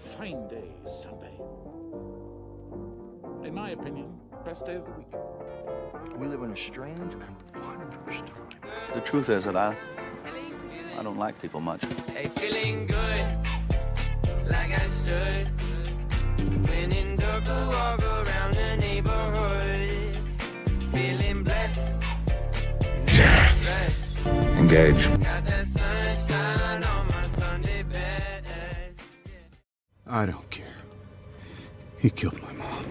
fine day, Sunday. In my opinion, best day of the week. We live in a strange and wondrous time. The truth is that I don't like people much. Hey, feeling good, like I should. When in dark, I walk around the neighborhood. Feeling blessed. Death. Engage. Got that sunshine on my Sunday best. I don't care. He killed my mom.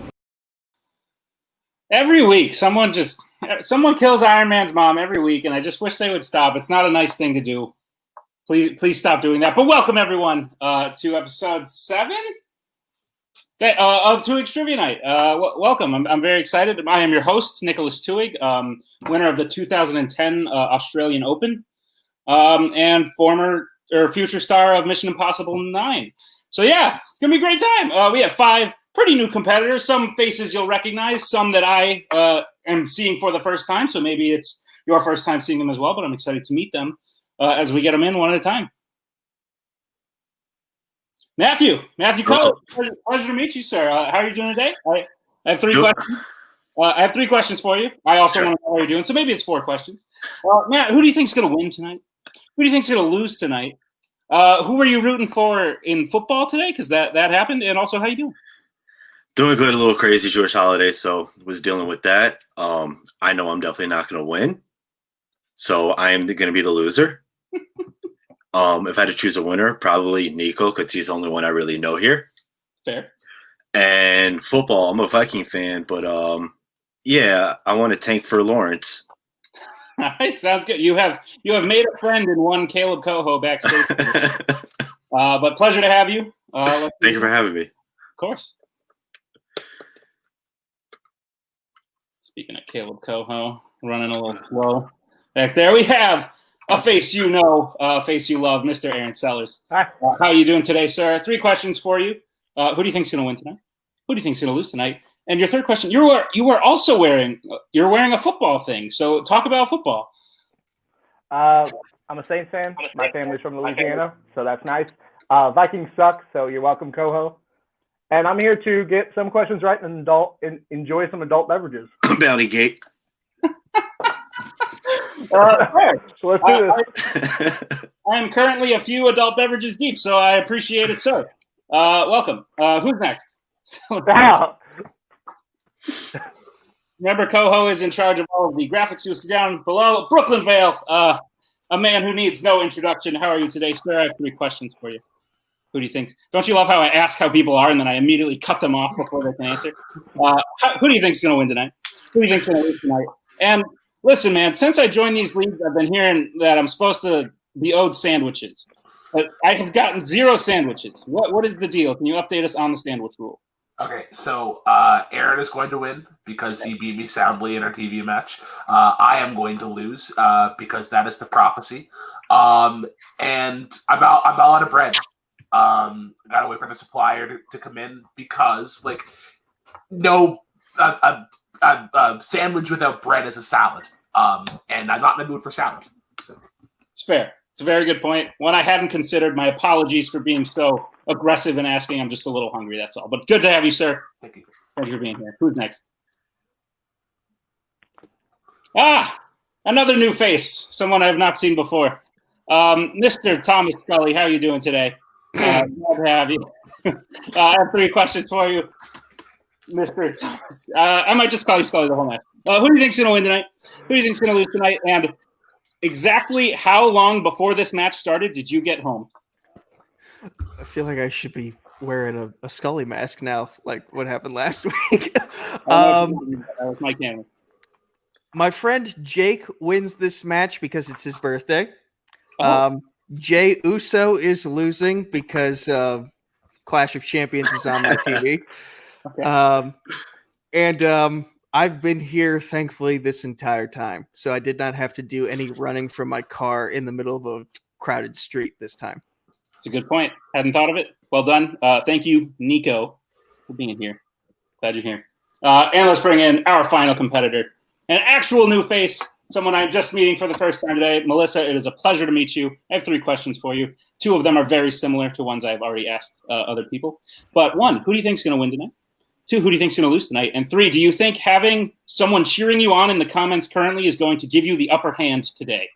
Every week, someone kills Iron Man's mom every week, and I just wish they would stop. It's not a nice thing to do. Please stop doing that. But welcome, everyone, to episode 7 of Twohig'S Trivia Night. Welcome. I'm very excited. I am your host, Nicholas Twohig, winner of the 2010 Australian Open, and future star of Mission Impossible 9. So, yeah, it's going to be a great time. We have 5 pretty new competitors, some faces you'll recognize, some that I am seeing for the first time, so maybe it's your first time seeing them as well, but I'm excited to meet them as we get them in one at a time. Matthew Koho, pleasure to meet you, sir. How are you doing today? I have 3 questions. I have 3 questions for you. I also want to know how you're doing, so maybe it's 4 questions. Matt, who do you think is going to win tonight? Who do you think is going to lose tonight? Who were you rooting for in football today? Because that happened, and also how you doing? Doing good, a little crazy Jewish holiday, so was dealing with that. I know I'm definitely not going to win, so I am going to be the loser. If I had to choose a winner, probably Nico, because he's the only one I really know here. Fair. And football, I'm a Viking fan, but yeah, I want to tank for Lawrence. All right, sounds good. You have made a friend in one Kaleb Koho backstage. But pleasure to have you. Thank you for having me. Of course. Speaking of Kaleb Koho, running a little slow back there, we have a face you know, a face you love, Mr. Aaron Sellers. Hi. How are you doing today, sir? 3 questions for you. Who do you think's going to win tonight? Who do you think's going to lose tonight? And your 3rd question, you were also wearing a football thing. So talk about football. I'm a Saints fan. My family's from Louisiana, so that's nice. Vikings suck, so you're welcome, Koho. And I'm here to get some questions right and enjoy some adult beverages. Bounty Gate. So let's do this. I am currently a few adult beverages deep, so I appreciate it, sir. Welcome. Who's next? Remember, Koho is in charge of all of the graphics. You see down below. Brooklyn Vail, a man who needs no introduction. How are you today, sir? I have 3 questions for you. Who do you think? Don't you love how I ask how people are and then I immediately cut them off before they can answer? Who do you think is going to win tonight? Who do you think is going to win tonight? And listen, man, since I joined these leagues, I've been hearing that I'm supposed to be owed sandwiches. But I have gotten 0 sandwiches. What is the deal? Can you update us on the sandwich rule? Okay, so Aaron is going to win because he beat me soundly in our TV match. I am going to lose because that is the prophecy. And I'm out of bread. Gotta wait for the supplier to come in because, like, no a sandwich without bread is a salad. And I'm not in the mood for salad. So. It's fair. It's a very good point. One I hadn't considered. My apologies for being so aggressive and asking. I'm just a little hungry, that's all. But good to have you, sir. Thank you. Thank you for being here. Who's next? Another new face. Someone I have not seen before. Mr. Thomas Scully, how are you doing today? Glad to have you. I have 3 questions for you, Mr. Thomas. I might just call you Scully the whole night. Who do you think's going to win tonight? Who do you think's going to lose tonight? And exactly how long before this match started did you get home? I feel like I should be wearing a Scully mask now, like what happened last week. That was my camera. My friend Jake wins this match because it's his birthday. Oh. Jay Uso is losing because Clash of Champions is on my TV. Okay. And I've been here, thankfully, this entire time. So I did not have to do any running from my car in the middle of a crowded street this time. It's a good point. Hadn't thought of it. Well done. Thank you, Nico, for being here. Glad you're here. And let's bring in our final competitor, an actual new face, someone I'm just meeting for the first time today. Melissa, it is a pleasure to meet you. I have 3 questions for you. 2 of them are very similar to ones I've already asked other people. But 1, who do you think is going to win tonight? 2, who do you think is going to lose tonight? And 3, do you think having someone cheering you on in the comments currently is going to give you the upper hand today?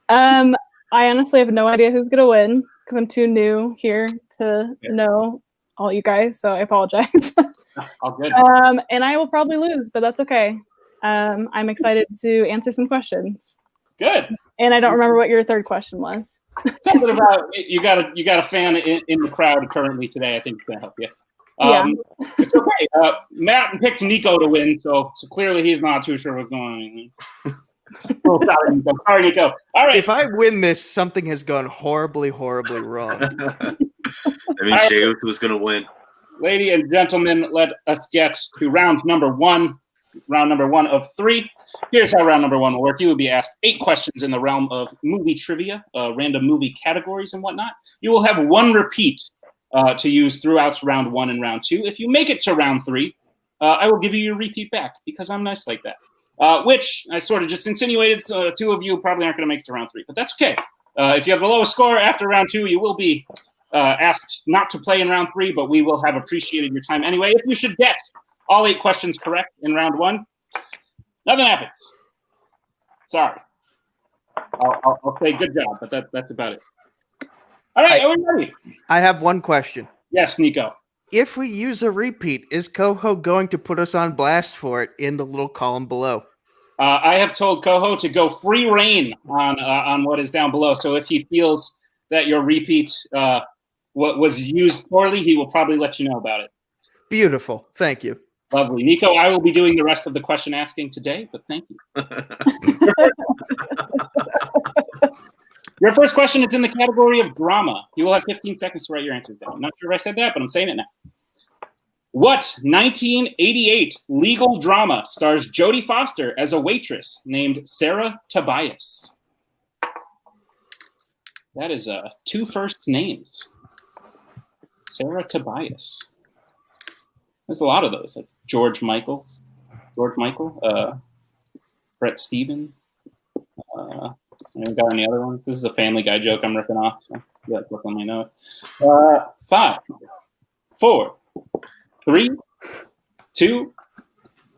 I honestly have no idea who's going to win because I'm too new here to know all you guys, so I apologize. All good. And I will probably lose, but that's okay. I'm excited to answer some questions. Good. And I don't remember what your 3rd question was. Something about you got a fan in the crowd currently today. I think it's going to help you. It's okay. Matt picked Nico to win, so clearly he's not too sure what's going on. Oh, sorry, Nico. All right. If I win this, something has gone horribly, horribly wrong. I mean, Shayuth was going to win. Ladies and gentlemen, let us get to round number 1. Round number 1 of 3. Here's how round number 1 will work. You will be asked 8 questions in the realm of movie trivia, random movie categories and whatnot. You will have 1 repeat to use throughout round 1 and round 2. If you make it to round 3, I will give you your repeat back because I'm nice like that. Which I sort of just insinuated, so 2 of you probably aren't going to make it to round 3, but that's okay. If you have the lowest score after round 2, you will be asked not to play in round 3, but we will have appreciated your time anyway. If you should get all 8 questions correct in round 1, nothing happens. Sorry. I'll say good job, but that's about it. All right, are we ready? I have 1 question. Yes, Nico. If we use a repeat, is Koho going to put us on blast for it in the little column below? I have told Koho to go free reign on what is down below. So if he feels that your repeat what was used poorly, he will probably let you know about it. Beautiful. Thank you. Lovely. Nico, I will be doing the rest of the question asking today, but thank you. Your first question is in the category of drama. You will have 15 seconds to write your answers down. I'm not sure if I said that, but I'm saying it now. What 1988 legal drama stars Jodie Foster as a waitress named Sarah Tobias? That is 2 first names. Sarah Tobias. There's a lot of those, like George Michael, Brett Steven. I got any other ones? This is a Family Guy joke I'm ripping off. So yeah, Brooklyn may know it. 5, 4, 3, 2,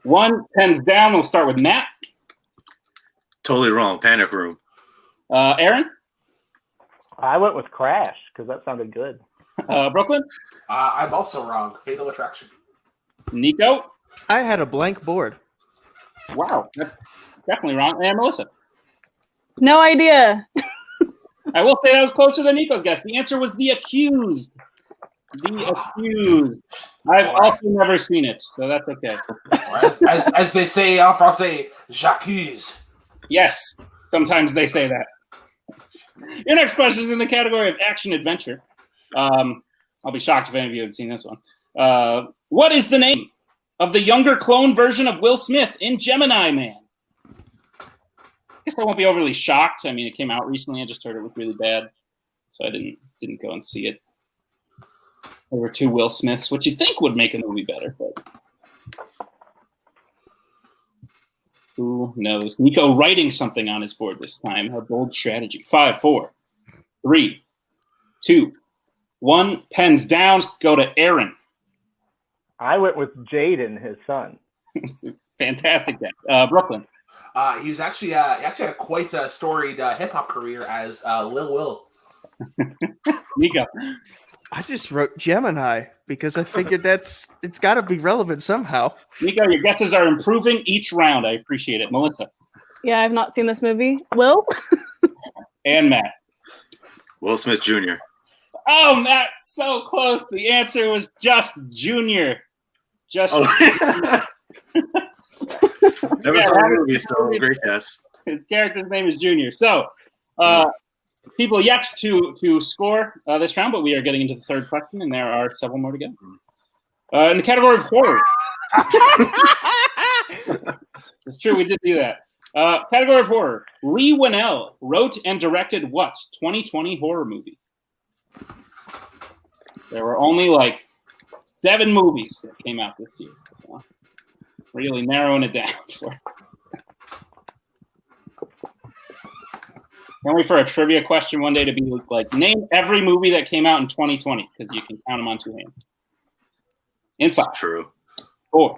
1. Pens down. We'll start with Matt. Totally wrong. Panic Room. Aaron? I went with Crash because that sounded good. Brooklyn? I'm also wrong. Fatal Attraction. Nico? I had a blank board. Wow. That's definitely wrong. And Melissa? No idea. I will say that was closer than Nico's guess. The answer was The Accused. The Accused. I've also never seen it, so that's okay. As they say en français, j'accuse. Yes, sometimes they say that. Your next question is in the category of action-adventure. I'll be shocked if any of you have seen this one. What is the name of the younger clone version of Will Smith in Gemini Man? I guess I won't be overly shocked. I mean, it came out recently. I just heard it was really bad, so I didn't go and see it. There were 2 Will Smiths, which you'd think would make a movie better, but who knows? Nico writing something on his board this time. A bold strategy. 5, 4, 3, 2, 1. Pens down. Go to Aaron. I went with Jaden, his son. Fantastic guess. Brooklyn. He was actually he actually had quite a storied hip hop career as Lil Will. Nico. I just wrote Gemini because I figured it's got to be relevant somehow. Nico, your guesses are improving each round. I appreciate it. Melissa. Yeah, I've not seen this movie. Will? And Matt. Will Smith Jr. Oh, Matt, so close. The answer was just Junior. Just. Oh. Never saw the movie, so great guess. His character's name is Junior. So, people yet to score this round, but we are getting into the 3rd question, and there are several more to go. In the category of horror. It's true, we did do that. Category of horror. Lee Winnell wrote and directed what 2020 horror movie? There were only like 7 movies that came out this year. So really narrowing it down for Can't wait for a trivia question one day to be like, name every movie that came out in 2020, because you can count them on two hands. In 5, True. 4,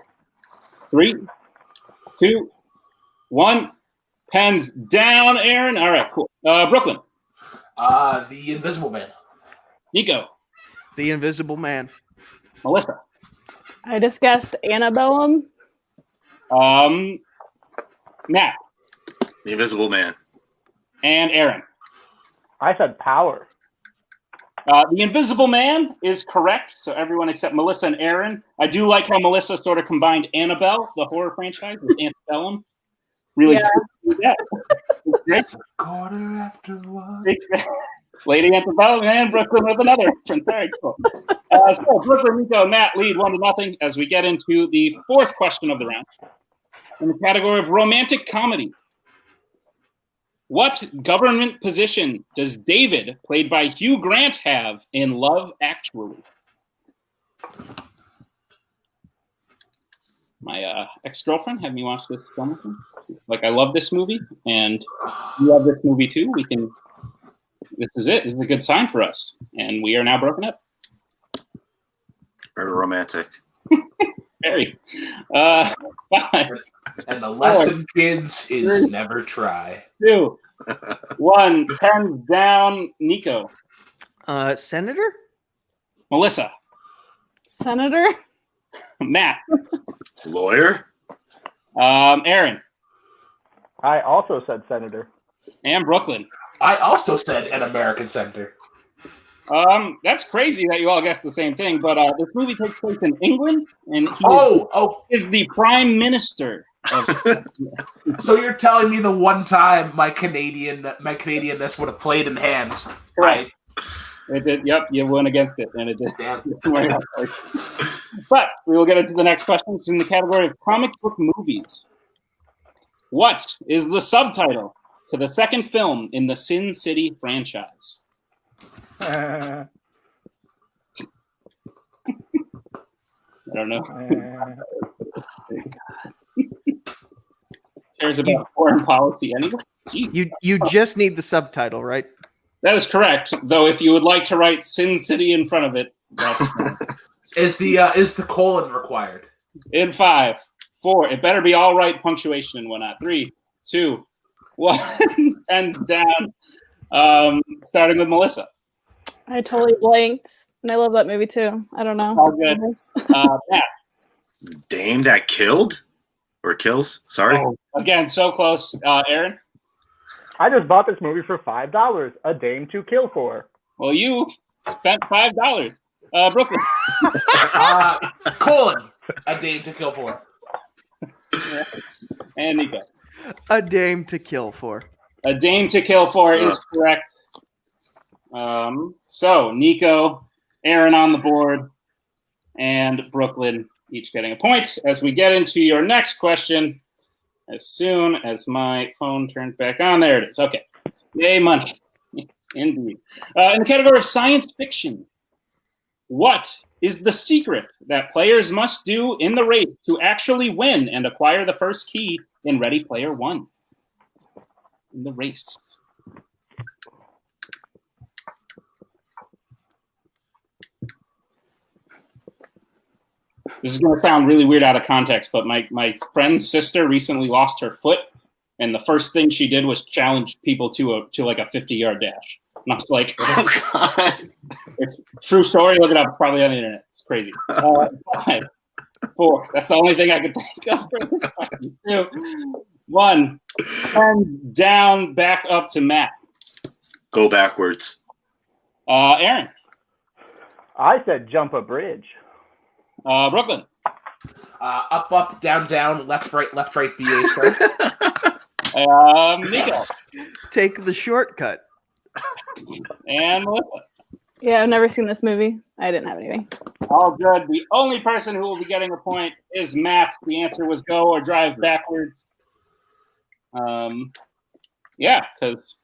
3, 2, 1. Pens down, Aaron. All right, cool. Brooklyn. The Invisible Man. Nico. The Invisible Man. Melissa. I just guessed Annabellum. Matt. The Invisible Man. And Aaron. I said Power. The Invisible Man is correct. So everyone except Melissa and Aaron. I do like how Melissa sort of combined Annabelle, the horror franchise, with Antebellum. Really good. Yeah. It's a quarter after 1. Lady Antebellum and Brooklyn with another reference. Very cool. So Brooklyn, Nico, and Matt lead 1-0 as we get into the fourth question of the round. In the category of romantic comedy. What government position does David, played by Hugh Grant, have in Love Actually? My ex-girlfriend had me watch this film. Like, I love this movie, and you love this movie too. This is it. This is a good sign for us, and we are now broken up. Very romantic. Very. 5. And the lesson, kids, is never try. 2, 1. Pens down. Nico. Senator? Melissa. Senator? Matt. Lawyer? Aaron. I also said Senator. And Brooklyn. I also said an American senator. That's crazy that you all guessed the same thing, but this movie takes place in England, and he is the Prime Minister. So you're telling me the one time my Canadianness would have played in hands, right? It did. Yep, you went against it, and it did. But we will get into the next question. It's in the category of comic book movies. What is the subtitle to the second film in the Sin City franchise? I don't know. Cares about foreign policy anyway. Jeez. You just need the subtitle, right? That is correct. Though, if you would like to write Sin City in front of it, that's fine. Is the colon required? In 5, 4. It better be all right punctuation and whatnot. 3, 2, 1. Ends down. Starting with Melissa. I totally blanked, and I love that movie too. I don't know. All good. Matt. Dame that killed? Or kills? Sorry. Oh, again, so close. Aaron? I just bought this movie for $5. A Dame to Kill For. Well, you spent $5. Brooklyn. Colon. A Dame to Kill For. And Nico. A Dame to Kill For. A Dame to Kill For is correct. So, Nico, Aaron on the board, and Brooklyn each getting a point. As we get into your next question, as soon as my phone turns back on, there it is. Okay. Yay, money. Indeed. In the category of science fiction, what is the secret that players must do in the race to actually win and acquire the first key in Ready Player One? In the race. This is going to sound really weird out of context, but my friend's sister recently lost her foot, and the first thing she did was challenge people to like a 50-yard dash. And I was like, "Oh God!" It's a true story. Look it up. It's probably on the internet. It's crazy. 5, 4. That's the only thing I could think of for this question. 2, 1. And down, back up to Matt. Go backwards. Aaron. I said jump a bridge. Brooklyn. Up, down, left, right, BA start. Nico. Take the shortcut. And Melissa. Yeah, I've never seen this movie. I didn't have anything. All good. The only person who will be getting a point is Matt. The answer was go or drive backwards. Yeah, because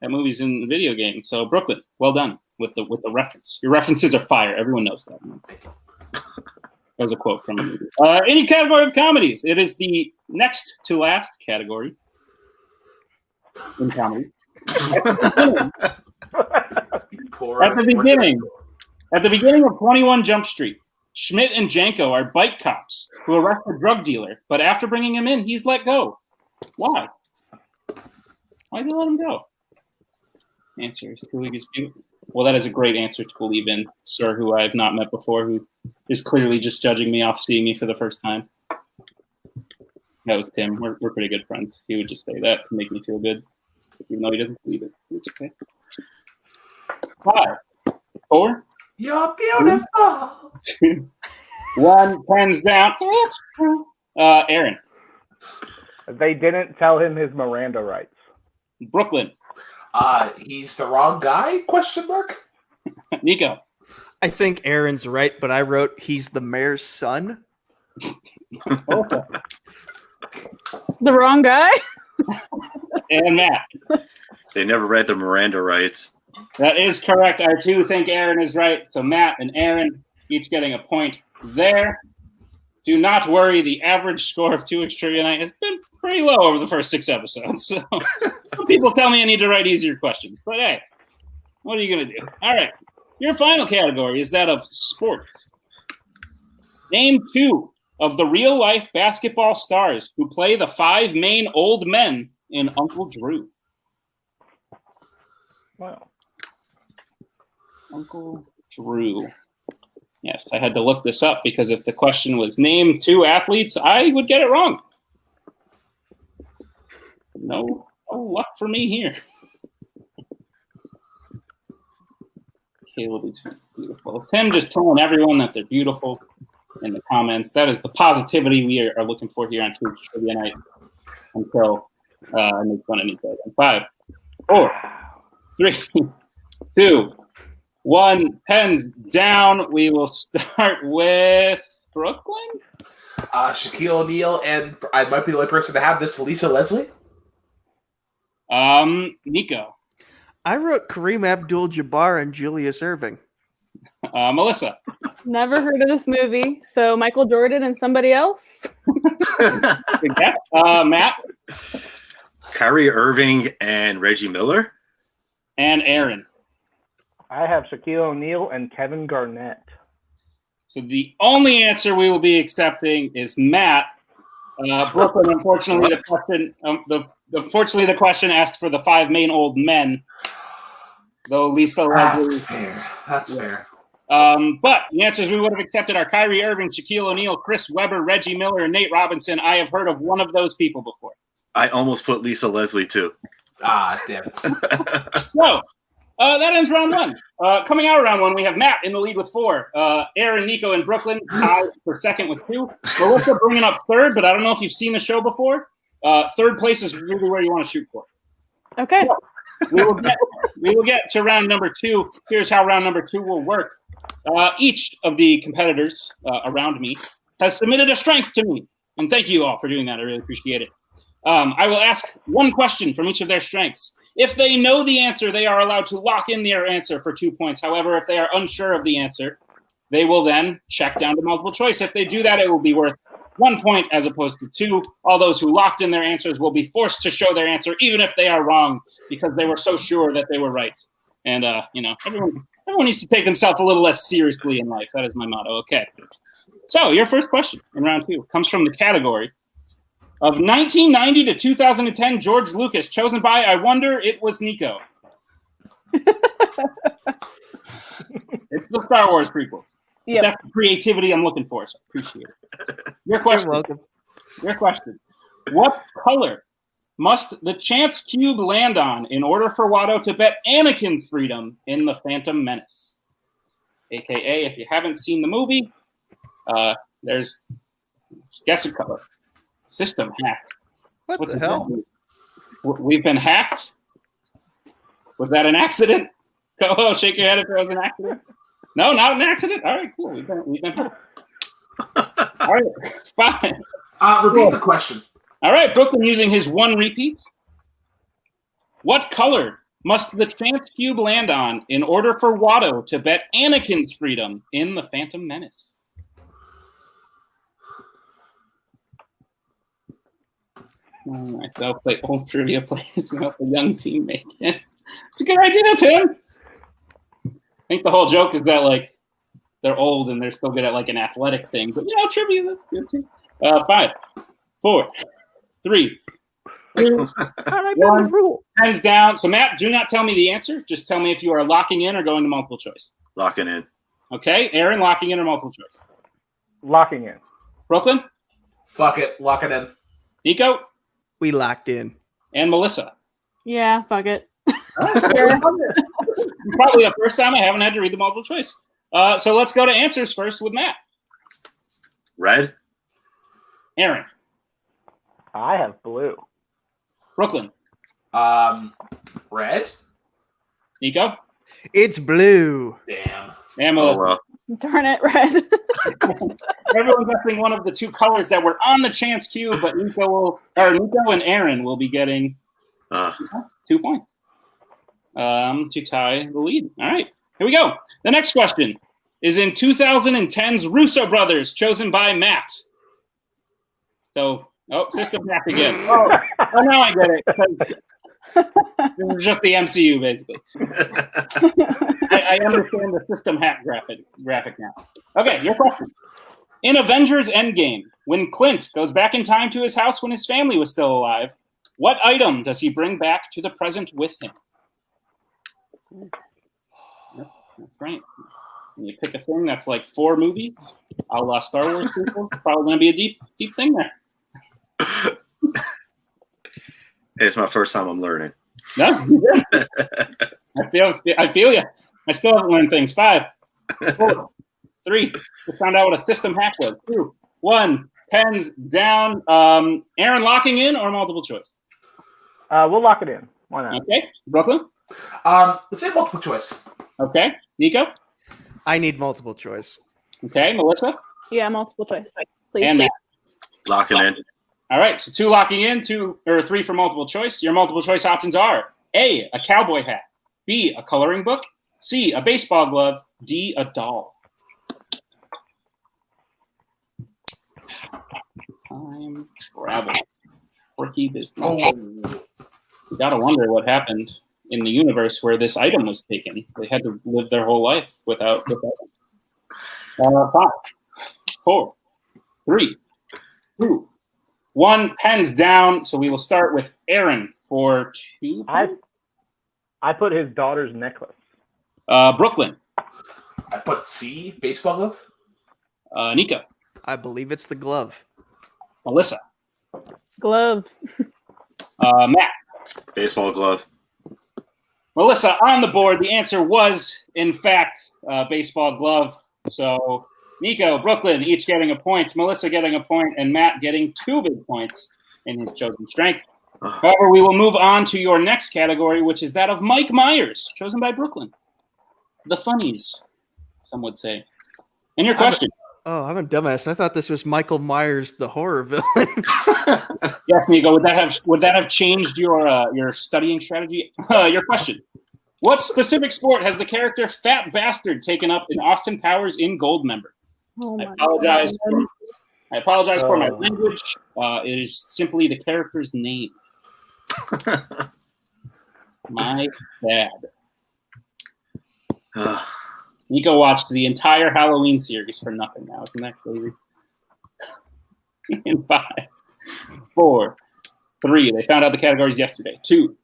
that movie's in the video game. So Brooklyn, well done with the reference. Your references are fire. Everyone knows that. That was a quote from a movie. Any category of comedies. It is the next to last category in comedy. At the beginning of 21 Jump Street, Schmidt and Janko are bike cops who arrest a drug dealer, but after bringing him in, he's let go. Why? Why did they let him go? Answer is TWOHIG'S beautiful. Well, that is a great answer to believe in, sir, who I have not met before, who is clearly just judging me off seeing me for the first time. That was Tim. We're pretty good friends. He would just say that to make me feel good, even though he doesn't believe it. It's okay. 5, 4. You're beautiful. 2, 1. Pens down. Aaron. They didn't tell him his Miranda rights. Brooklyn. He's the wrong guy? Question mark. Nico. I think Aaron's right, but I wrote he's the mayor's son. The wrong guy? And Matt. They never read the Miranda rights. That is correct. I too think Aaron is right. So Matt and Aaron each getting a point there. Do not worry. The average score of TWOHIG'S Trivia Night has been pretty low over the first 6 episodes. So some people tell me I need to write easier questions. But hey, what are you going to do? All right. Your final category is that of sports. Name 2 of the real-life basketball stars who play the 5 main old men in Uncle Drew. Wow. Uncle Drew. Yes, I had to look this up because if the question was name 2 athletes, I would get it wrong. No luck for me here. Kaleb is beautiful. Tim just telling everyone that they're beautiful in the comments. That is the positivity we are looking for here on TWOHIG'S Trivia Night until I make fun of Nico. 5, 4, 3, 2, 1. Pens down. We will start with Brooklyn. Shaquille O'Neal, and I might be the only person to have this, Lisa Leslie. Nico. I wrote Kareem Abdul-Jabbar and Julius Erving. Melissa. Never heard of this movie. So Michael Jordan and somebody else? Good guess. Matt. Kyrie Irving and Reggie Miller. And Aaron. I have Shaquille O'Neal and Kevin Garnett. So the only answer we will be accepting is Matt. Brooklyn, unfortunately, the question asked for the 5 main old men. Though Lisa Leslie. That's fair. But the answers we would have accepted are Kyrie Irving, Shaquille O'Neal, Chris Webber, Reggie Miller, and Nate Robinson. I have heard of one of those people before. I almost put Lisa Leslie too. Damn it. So that ends round 1. Coming out of round 1, we have Matt in the lead with 4. Aaron, Nico, and Brooklyn tied for second with 2. Melissa bringing up third, but I don't know if you've seen the show before. Third place is really where you want to shoot for. Okay. So, we will get to round number 2. Here's how round number 2 will work. Each of the competitors around me has submitted a strength to me. And thank you all for doing that. I really appreciate it. I will ask one question from each of their strengths. If they know the answer, they are allowed to lock in their answer for 2 points. However, if they are unsure of the answer, they will then check down to multiple choice. If they do that, it will be worth 1 point as opposed to 2. All those who locked in their answers will be forced to show their answer, even if they are wrong, because they were so sure that they were right. And, everyone needs to take themselves a little less seriously in life. That is my motto. Okay. So your first question in round 2 comes from the category of 1990 to 2010 George Lucas, chosen by, I wonder, it was Nico. It's the Star Wars prequels. Yep. That's the creativity I'm looking for, so I appreciate it. Your question. You're welcome. Your question. What color must the chance cube land on in order for Watto to bet Anakin's freedom in The Phantom Menace? AKA, if you haven't seen the movie, there's guess a color. System hack. What's the hell? We've been hacked? Was that an accident? Koho, shake your head if it was an accident. No, not an accident? All right, cool. We've been hacked. All right, fine. Repeat the question. All right, Brooklyn using his 1 repeat. What color must the chance cube land on in order for Watto to bet Anakin's freedom in The Phantom Menace? All right, they'll play old trivia players who help a young team make it. It's a good idea, Tim. I think the whole joke is that like they're old and they're still good at like an athletic thing, but trivia that's good too. 5, 4, 3, 2, 1. Hands down. So Matt, do not tell me the answer. Just tell me if you are locking in or going to multiple choice. Locking in. Okay, Aaron, locking in or multiple choice? Locking in. Brooklyn? Fuck it, lock it in. Nico? We locked in. And Melissa? Yeah, fuck it. Probably the first time I haven't had to read the multiple choice. So let's go to answers first with Matt. Red. Aaron. I have blue. Brooklyn. Red. Nico. It's blue. Damn. And Melissa. Oh, well. Darn it, red. Everyone's guessing one of the two colors that were on the chance cube, but Nico and Aaron will be getting 2 points to tie the lead. All right, here we go. The next question is in 2010's Russo Brothers, chosen by Matt. So, system hack again. Oh, now I get it. This is just the MCU, basically. I understand the system hack graphic now. Okay, your question. In Avengers Endgame, when Clint goes back in time to his house when his family was still alive, what item does he bring back to the present with him? Yep, that's right. And you pick a thing that's like 4 movies, a la Star Wars people. Probably going to be a deep thing there. It's my first time I'm learning. No, you did. I feel you. I still haven't learned things. 5, 4, 3. We found out what a system hack was. 2, 1. Pens down. Aaron, locking in or multiple choice? We'll lock it in. Why not? Okay. Brooklyn? Let's say multiple choice. Okay. Nico? I need multiple choice. Okay. Melissa? Yeah, multiple choice. Please. And Matt? Locking in. All right. So 2 locking in, 3 for multiple choice. Your multiple choice options are A, a cowboy hat, B, a coloring book, C, a baseball glove, D, a doll. Time travel. Quirky business. You gotta wonder what happened in the universe where this item was taken. They had to live their whole life without it. 5, 4, 3, 2, 1. Pens down. So we will start with Aaron for 2 points. I put his daughter's necklace. Brooklyn. I put C, baseball glove. Nico. I believe it's the glove. Melissa. Glove. Matt. Baseball glove. Melissa on the board. The answer was, in fact, baseball glove. So Nico, Brooklyn, each getting a point. Melissa getting a point, and Matt getting 2 big points in his chosen strength. However, we will move on to your next category, which is that of Mike Myers, chosen by Brooklyn. The funnies, some would say. And your question. I'm a dumbass. I thought this was Michael Myers, the horror villain. Yes, Nico. Would that have changed your studying strategy? Your question. What specific sport has the character Fat Bastard taken up in Austin Powers in Goldmember? Oh I apologize for my language. It is simply the character's name. My bad. Nico watched the entire Halloween series for nothing now. Isn't that crazy? In 5, 4, 3. They found out the categories yesterday. 2,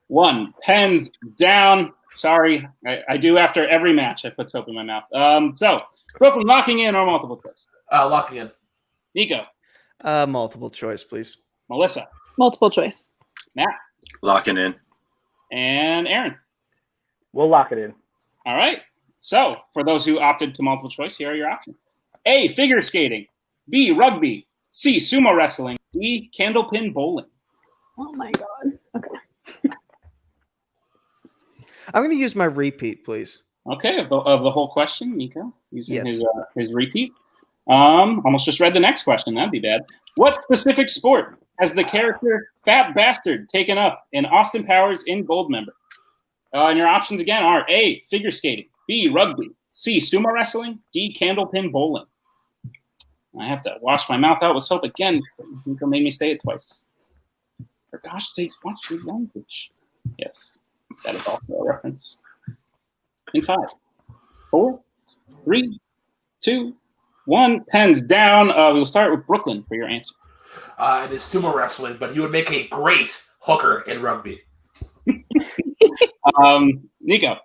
1. Pens down. Sorry. I do after every match. I put soap in my mouth. So, Brooklyn, locking in or multiple choice? Locking in. Nico. Multiple choice, please. Melissa. Multiple choice. Matt. Locking in. And Aaron. We'll lock it in. All right. So, for those who opted to multiple choice, here are your options. A, figure skating. B, rugby. C, sumo wrestling. D, candlepin bowling. Oh my god. Okay. I'm going to use my repeat, please. Okay, of the whole question, Nico, using Yes. his repeat. Almost just read the next question. That'd be bad. What specific sport has the character Fat Bastard taken up in Austin Powers in Goldmember? And your options again are A, figure skating. B, rugby. C, sumo wrestling. D, candlepin bowling. I have to wash my mouth out with soap again because Nico made me say it twice. For gosh sakes, watch your language. Yes, that is also a reference. In 5, 4, 3, 2, 1. Pens down. We'll start with Brooklyn for your answer. It is sumo wrestling, but he would make a great hooker in rugby. Nico.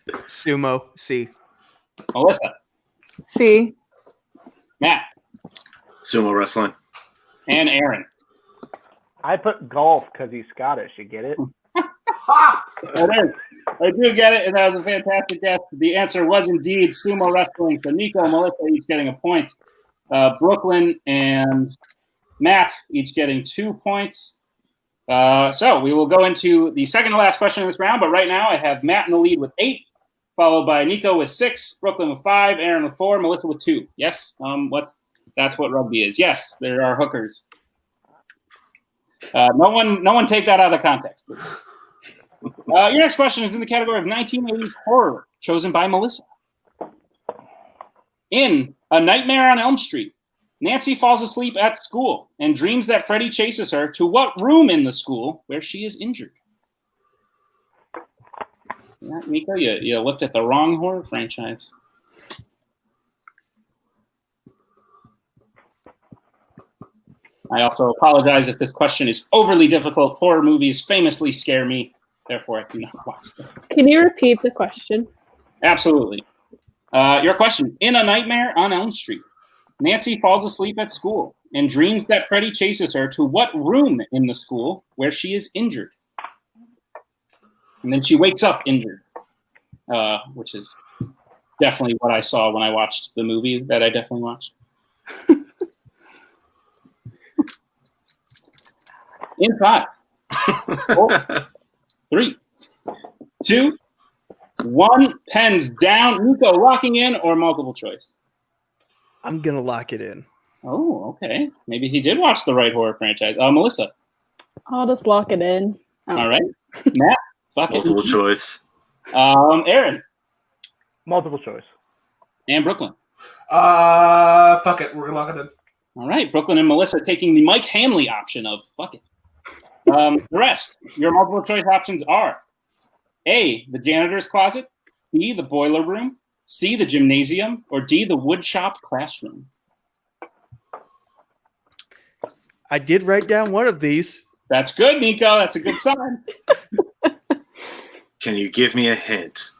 Sumo. C. Melissa. C. Matt. Sumo wrestling. And Aaron. I put golf because he's Scottish. You get it? It is. I do get it, and that was a fantastic guess. The answer was indeed sumo wrestling. So Nico and Melissa each getting a point. Brooklyn and Matt each getting 2 points. So we will go into the second to last question in this round, but right now I have Matt in the lead with 8, followed by Nico with 6, Brooklyn with 5, Aaron with 4, Melissa with 2. Yes? That's what rugby is. Yes, there are hookers. No one take that out of context. Your next question is in the category of 1980s horror, chosen by Melissa. In A Nightmare on Elm Street, Nancy falls asleep at school and dreams that Freddy chases her to what room in the school where she is injured? Yeah, Nico, you looked at the wrong horror franchise. I also apologize if this question is overly difficult. Horror movies famously scare me. Therefore, I do not watch them. Can you repeat the question? Absolutely. Your question. In A Nightmare on Elm Street, Nancy falls asleep at school and dreams that Freddy chases her to what room in the school where she is injured? And then she wakes up injured, which is definitely what I saw when I watched the movie that I definitely watched. In 5, 4, 3, 2, 1. Pens down. Nico, locking in or multiple choice? I'm going to lock it in. Oh, okay. Maybe he did watch the right horror franchise. Melissa? I'll just lock it in. All right. Matt? Multiple choice. Aaron? Multiple choice. And Brooklyn? Fuck it. We're going to lock it in. All right. Brooklyn and Melissa taking the Mike Hanley option of fuck it. The rest, your multiple choice options are A, the janitor's closet, B, the boiler room, C, the gymnasium, or D, the woodshop classroom. I did write down one of these. That's good, Nico. That's a good sign. Can you give me a hint?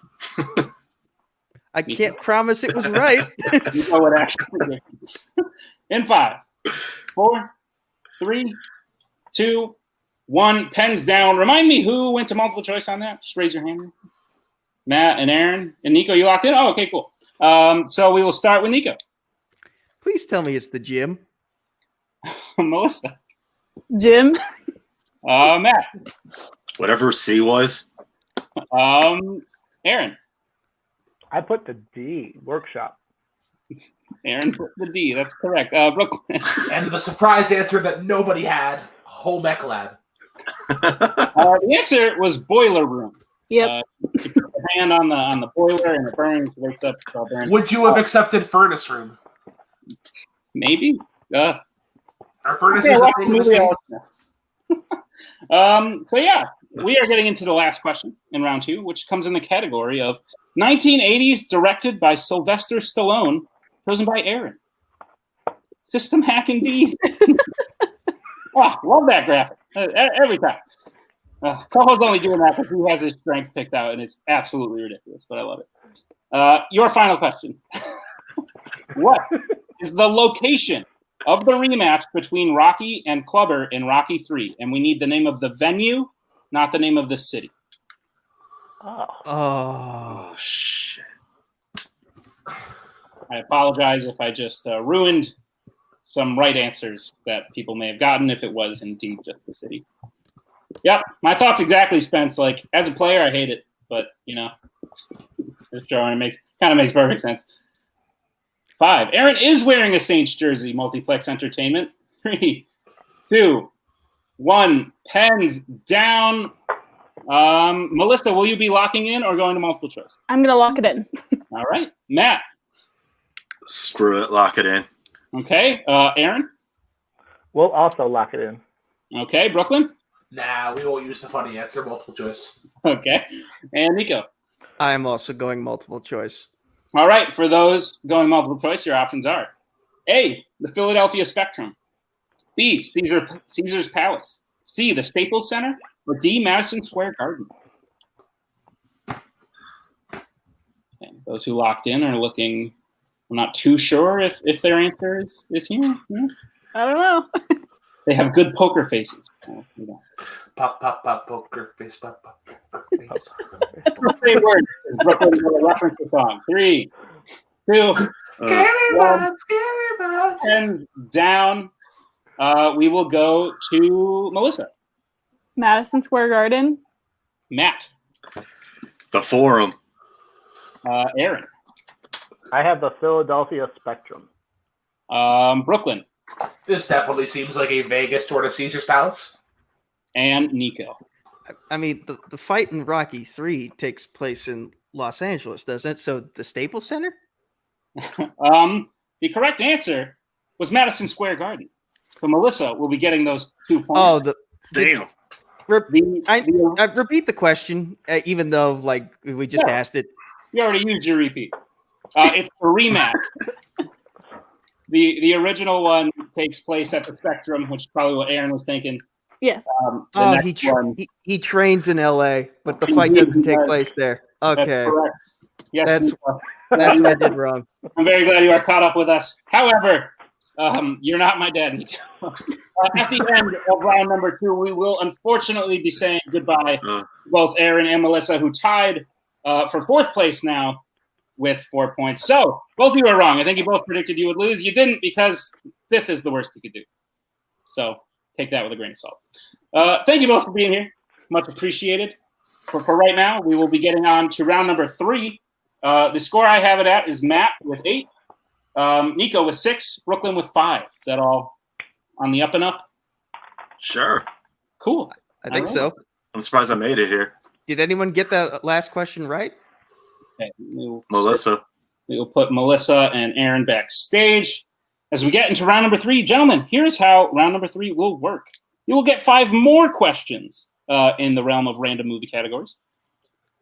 I can't promise it was right. Nico would actually in 5, 4, 3, 2, 1. Pens down. Remind me who went to multiple choice on that. Just raise your hand. Matt and Aaron and Nico. You locked in? Oh, okay, cool. So we will start with Nico. Please tell me it's the gym. Melissa. Jim. Matt. Whatever C was. Aaron. I put the D, workshop. Aaron put the D. That's correct. Brooklyn. And the surprise answer that nobody had, home ec lab. The answer was boiler room. Yep. You put your hand on the boiler and it burns, wakes up. Would you have accepted furnace room? Maybe. Our furnace is a thing of the So yeah, we are getting into the last question in round 2, which comes in the category of 1980s directed by Sylvester Stallone, chosen by Aaron. System hack indeed. Love that graphic every time. Koho's only doing that because he has his strength picked out, and it's absolutely ridiculous, but I love it. Your final question. What is the location of the rematch between Rocky and Clubber in Rocky 3? And we need the name of the venue, not the name of the city. Oh shit. I apologize if I just ruined some right answers that people may have gotten if it was indeed just the city. Yep, my thoughts exactly, Spence. Like, as a player, I hate it, but, this drawing makes perfect sense. 5. Aaron is wearing a Saints jersey, Multiplex Entertainment. 3, 2, 1. Pens down. Melissa, will you be locking in or going to multiple choice? I'm going to lock it in. All right. Matt. Screw it. Lock it in. Okay. Aaron? We'll also lock it in. Okay. Brooklyn? Nah, we won't use the funny answer. Multiple choice. Okay. And Nico. I am also going multiple choice. All right. For those going multiple choice, your options are A, the Philadelphia Spectrum, B, Caesar's Palace, C, the Staples Center, or D, Madison Square Garden. Okay. Those who locked in are looking, I'm not too sure if their answer is here. Yeah. I don't know. They have good poker faces. Pop, pop, pop, poker face, pop, pop, poker face. Three words. Brooklyn will reference the song. 3, 2, Scary 1. Bones, Scary Bones. And down. We will go to Melissa. Madison Square Garden. Matt. The Forum. Aaron. I have the Philadelphia Spectrum. Brooklyn. This definitely seems like a Vegas sort of Caesar's Palace. And Nico. I mean, the fight in Rocky 3 takes place in Los Angeles, doesn't it? So the Staples Center? The correct answer was Madison Square Garden. So Melissa will be getting those 2 points. Oh, Damn. I repeat the question, even though like we just asked it. You already used your repeat. It's a rematch. The original one takes place at the Spectrum, which is probably what Aaron was thinking. Yes. He trains in L.A., but the fight doesn't take place there. Okay. That's correct. Yes, that's what I did wrong. I'm very glad you are caught up with us. However, you're not my dad, Nico. At the end of round number 2, we will unfortunately be saying goodbye to both Aaron and Melissa, who tied for 4th place now with 4 points. So both of you are wrong. I think you both predicted you would lose. You didn't, because 5th is the worst you could do. So take that with a grain of salt. Thank you both for being here. Much appreciated. For right now, we will be getting on to round number 3. The score I have it at is Matt with 8, Nico with 6, Brooklyn with 5. Is that all on the up and up? Sure. Cool. I think so. I'm surprised I made it here. Did anyone get that last question right? Okay, Melissa. We will put Melissa and Aaron backstage. As we get into round number 3, gentlemen, here's how round number 3 will work. You will get 5 more questions in the realm of random movie categories.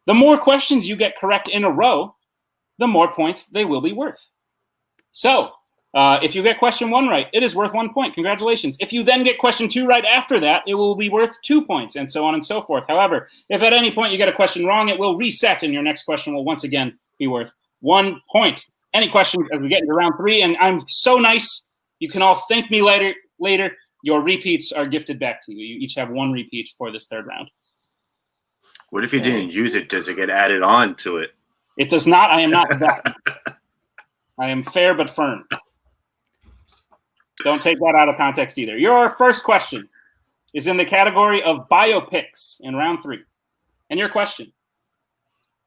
The more questions you get correct in a row, the more points they will be worth. So, if you get question 1 right, it is worth 1 point. Congratulations. If you then get question 2 right after that, it will be worth 2 points, and so on and so forth. However, if at any point you get a question wrong, it will reset, and your next question will once again be worth 1 point. Any questions as we get into round 3? And I'm so nice. You can all thank me later. Your repeats are gifted back to you. You each have 1 repeat for this 3rd round. What if you didn't use it? Does it get added on to it? It does not. I am not that. I am fair but firm. Don't take that out of context either. Your first question is in the category of biopics in round 3. And your question: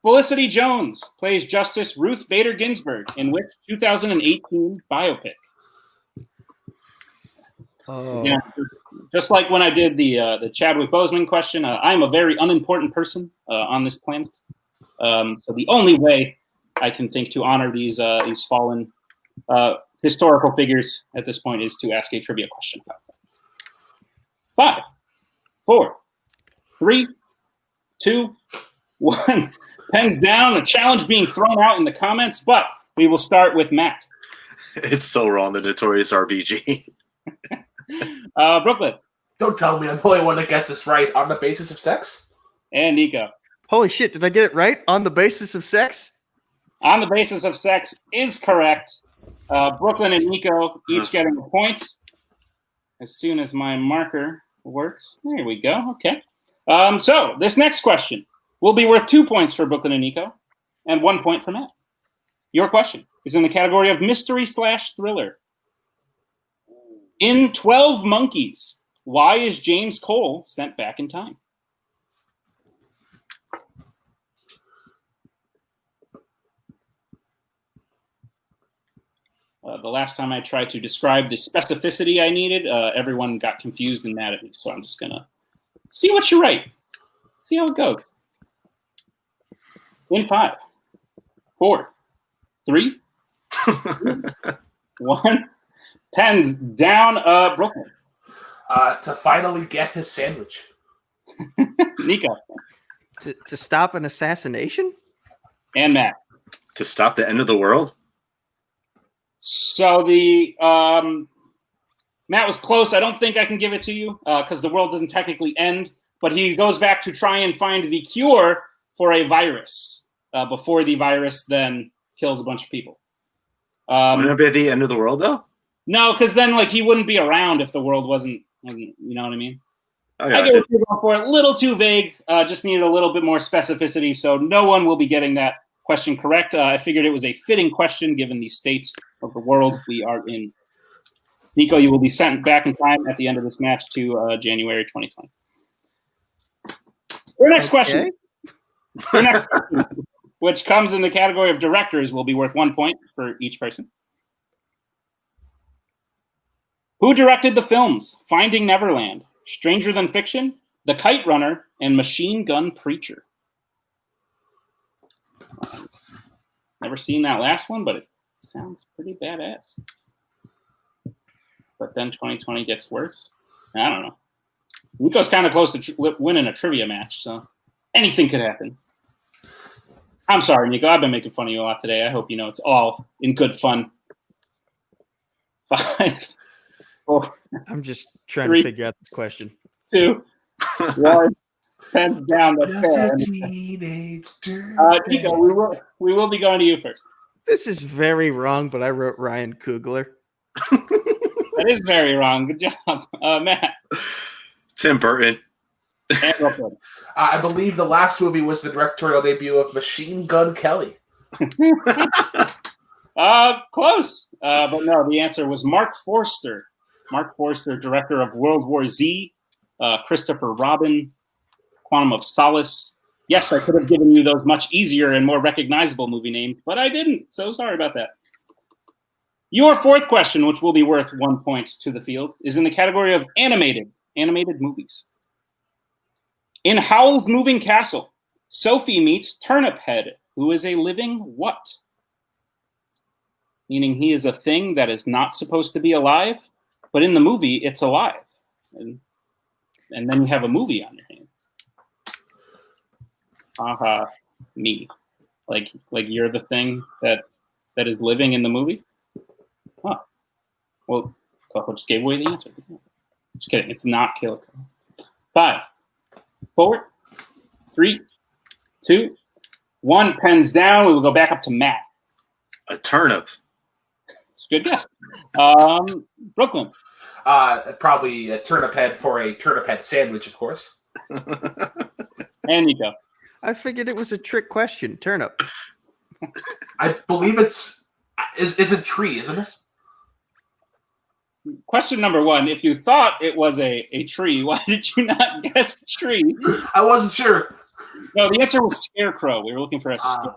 Felicity Jones plays Justice Ruth Bader Ginsburg in which 2018 biopic? Yeah, just like when I did the Chadwick Boseman question, I'm a very unimportant person on this planet. So the only way I can think to honor these fallen historical figures at this point is to ask a trivia question about them. 5, 4, 3, 2, 1. Pens down. A challenge being thrown out in the comments, but we will start with Matt. It's so wrong. The Notorious RBG. Brooklyn. Don't tell me I'm the only one that gets this right on the basis of sex. And Nico. Holy shit, did I get it right? On the basis of sex? On the basis of sex is correct. Brooklyn and Nico each getting a point. As soon as my marker works. There we go. Okay. So this next question will be worth 2 points for Brooklyn and Nico and 1 point for Matt. Your question is in the category of mystery/thriller. In 12 Monkeys, why is James Cole sent back in time? The last time I tried to describe the specificity I needed, everyone got confused and mad at me. So I'm just going to see what you write. See how it goes. In 5, 4, 3, 2, 1. Pens down, Brooklyn. To finally get his sandwich. Nico. To stop an assassination? And Matt. To stop the end of the world? So the Matt was close. I don't think I can give it to you because the world doesn't technically end. But he goes back to try and find the cure for a virus before the virus then kills a bunch of people. Wouldn't it be the end of the world, though? No, because then like he wouldn't be around if the world wasn't. You know what I mean? I get what you're going for. A little too vague. Just needed a little bit more specificity. So no one will be getting that question correct. I figured it was a fitting question given the state of the world we are in. Nico, you will be sent back in time at the end of this match to January 2020. Your next question. Your next question, which comes in the category of directors, will be worth 1 point for each person. Who directed the films Finding Neverland, Stranger Than Fiction, The Kite Runner, and Machine Gun Preacher? Never seen that last one, but it sounds pretty badass. But then 2020 gets worse. I don't know. Nico's kind of close to winning a trivia match, so anything could happen. I'm sorry, Nico. I've been making fun of you a lot today. I hope you know it's all in good fun. 5, 4. I'm just trying 3, to figure out this question. 2, 1. Pens down the fan. Nico, we will be going to you first. This is very wrong, but I wrote Ryan Coogler. That is very wrong. Good job, Matt. Tim Burton. I believe the last movie was the directorial debut of Machine Gun Kelly. Close. But no, the answer was Mark Forster. Mark Forster, director of World War Z, Christopher Robin, Quantum of Solace. Yes, I could have given you those much easier and more recognizable movie names, but I didn't. So sorry about that. Your fourth question, which will be worth 1 point to the field, is in the category of animated movies. In Howl's Moving Castle, Sophie meets Turnip Head, who is a living what? Meaning he is a thing that is not supposed to be alive, but in the movie, it's alive. And then you have a movie on your hands. Me. Like you're the thing that is living in the movie? Huh. Well, Koho just gave away the answer. Just kidding. It's not Kaleb Koho. 5, 4, 3, 2, 1. Pens down. We will go back up to Matt. A turnip. It's a good guess. Brooklyn. Probably a turnip head for a turnip head sandwich, of course. And Nico. I figured it was a trick question. Turnip. I believe it's a tree, isn't it? Question number 1. If you thought it was a tree, why did you not guess tree? I wasn't sure. No, the answer was scarecrow. We were looking for a scarecrow.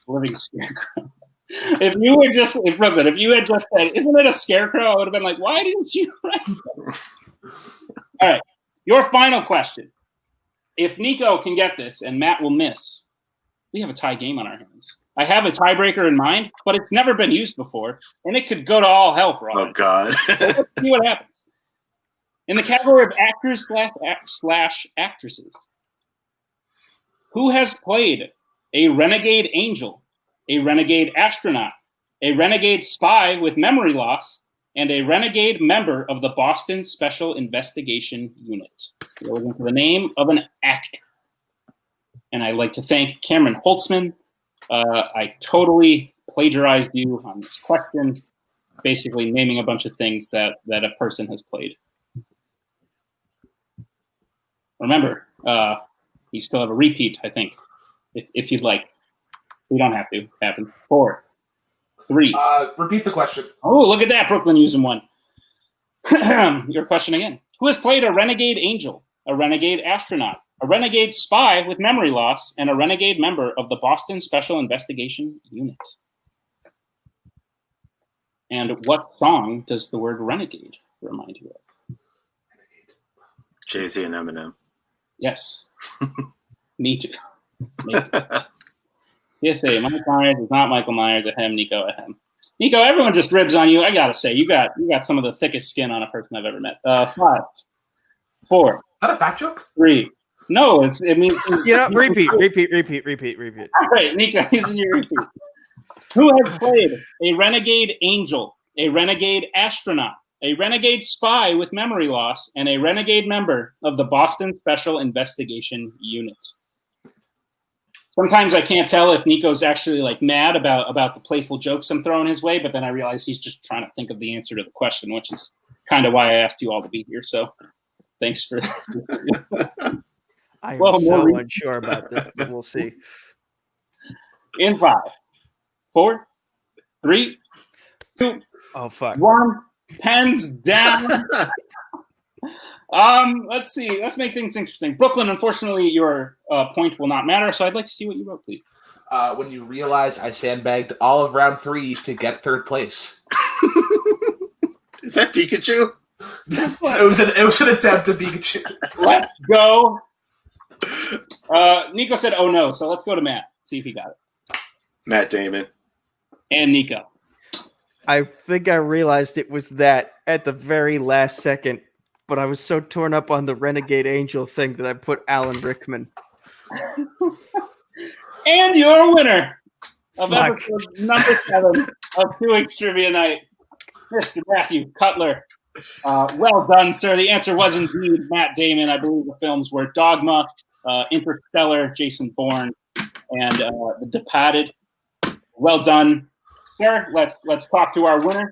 Living scarecrow. If you had just said, isn't it a scarecrow? I would have been like, why didn't you write that? All right. Your final question. If Nico can get this and Matt will miss, we have a tie game on our hands. I have a tiebreaker in mind, but it's never been used before, and it could go to all hell for all. Oh, God. Let's see what happens. In the category of actors / actresses, who has played a renegade angel, a renegade astronaut, a renegade spy with memory loss, and a renegade member of the Boston Special Investigation Unit? We're looking for the name of an actor. And I'd like to thank Cameron Holtzman. I totally plagiarized you on this question, basically naming a bunch of things that a person has played. Remember, you still have a repeat, I think, if you'd like. We don't have to. It happens. 4, 3. Repeat the question. Oh, look at that. Brooklyn using one. Your question again. Who has played a renegade angel, a renegade astronaut, a renegade spy with memory loss, and a renegade member of the Boston Special Investigation Unit? And what song does the word renegade remind you of? Jay-Z and Eminem. Yes. Me too. CSA, Michael Myers is not Michael Myers. Ahem, Nico, ahem. Nico, everyone just ribs on you. I gotta say, you got some of the thickest skin on a person I've ever met. 5, 4. Is that a fat joke? 3. No, it means repeat. All right, Nico, using your repeat. Who has played a renegade angel, a renegade astronaut, a renegade spy with memory loss, and a renegade member of the Boston Special Investigation Unit? Sometimes I can't tell if Nico's actually like mad about the playful jokes I'm throwing his way, but then I realize he's just trying to think of the answer to the question, which is kind of why I asked you all to be here. So thanks for that. I am so unsure about this, but we'll see. In 5, 4, 3, 2, 1. Pens down. Let's see. Let's make things interesting. Brooklyn, unfortunately, your point will not matter, so I'd like to see what you wrote, please. When you realize I sandbagged all of round 3 to get 3rd place. Is that Pikachu? it was an attempt at Pikachu. Let's go. Nico said, "Oh no," so let's go to Matt. See if he got it. Matt Damon and Nico. I think I realized it was that at the very last second, but I was so torn up on the Renegade Angel thing that I put Alan Rickman. And your winner of episode number 7 of 2H Trivia Night, Mr. Matthew Cutler. Well done, sir. The answer was indeed Matt Damon. I believe the films were Dogma, Interstellar, Jason Bourne, and The Departed. Well done, sir. Let's talk to our winner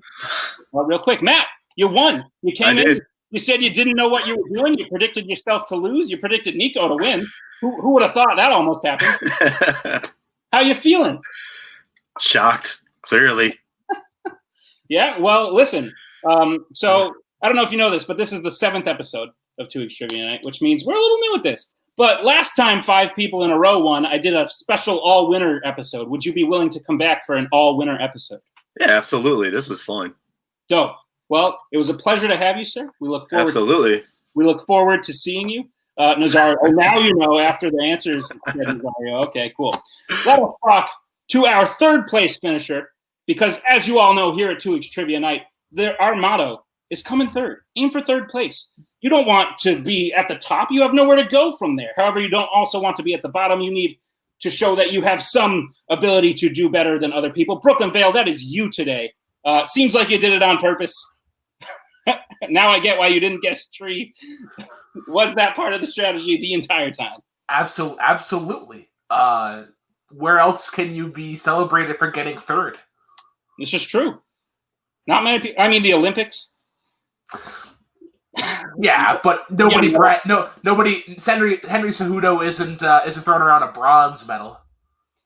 real quick. Matt, you won. You came in. You said you didn't know what you were doing. You predicted yourself to lose. You predicted Nico to win. Who would have thought that almost happened? How you feeling? Shocked, clearly. Yeah, well, listen. So I don't know if you know this, but this is the 7th episode of 2H Trivia Night, which means we're a little new at this. But last time 5 people in a row won, I did a special all-winner episode. Would you be willing to come back for an all-winner episode? Yeah, absolutely. This was fun. Dope. Well, it was a pleasure to have you, sir. We look forward. Absolutely. We look forward to seeing you, Nazario. Oh, now you know after the answers, Nazario. Okay, cool. Let us talk to our 3rd place finisher, because as you all know, here at 2H Trivia Night, our motto is come in 3rd. Aim for 3rd place. You don't want to be at the top. You have nowhere to go from there. However, you don't also want to be at the bottom. You need to show that you have some ability to do better than other people. Brooklyn Vail, that is you today. Seems like you did it on purpose. Now I get why you didn't guess tree. Was that part of the strategy the entire time? Absolutely. Where else can you be celebrated for getting 3rd? It's just true. Not many people. I mean, the Olympics. Yeah, but nobody. Yeah, nobody. Henry Cejudo isn't throwing around a bronze medal.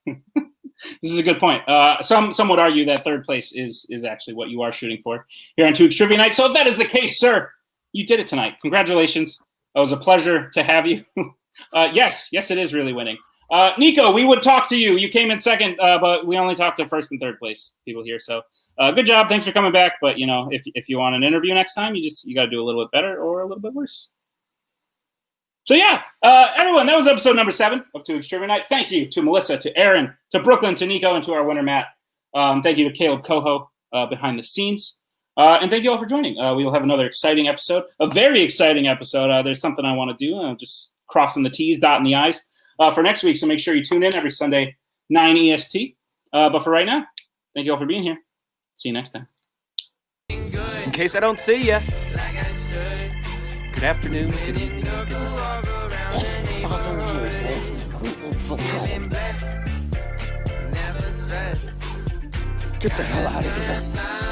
This is a good point. Some would argue that 3rd place is actually what you are shooting for here on 2H Trivia Night. So if that is the case, sir, you did it tonight. Congratulations. It was a pleasure to have you. Yes, it is really winning. Nico, we would talk to you. You came in 2nd, but we only talked to 1st and 3rd place people here. So good job. Thanks for coming back. But, if you want an interview next time, you got to do a little bit better or a little bit worse. So, yeah, everyone, that was episode number 7 of 2H Trivia Night. Thank you to Melissa, to Aaron, to Brooklyn, to Nico, and to our winner, Matt. Thank you to Kaleb Koho behind the scenes. And thank you all for joining. We will have another exciting episode, a very exciting episode. There's something I want to do. I'm just crossing the T's, dotting the I's for next week. So make sure you tune in every Sunday, 9 EST. But for right now, thank you all for being here. See you next time. In case I don't see you, good afternoon, good evening, good night. Get the hell out of here.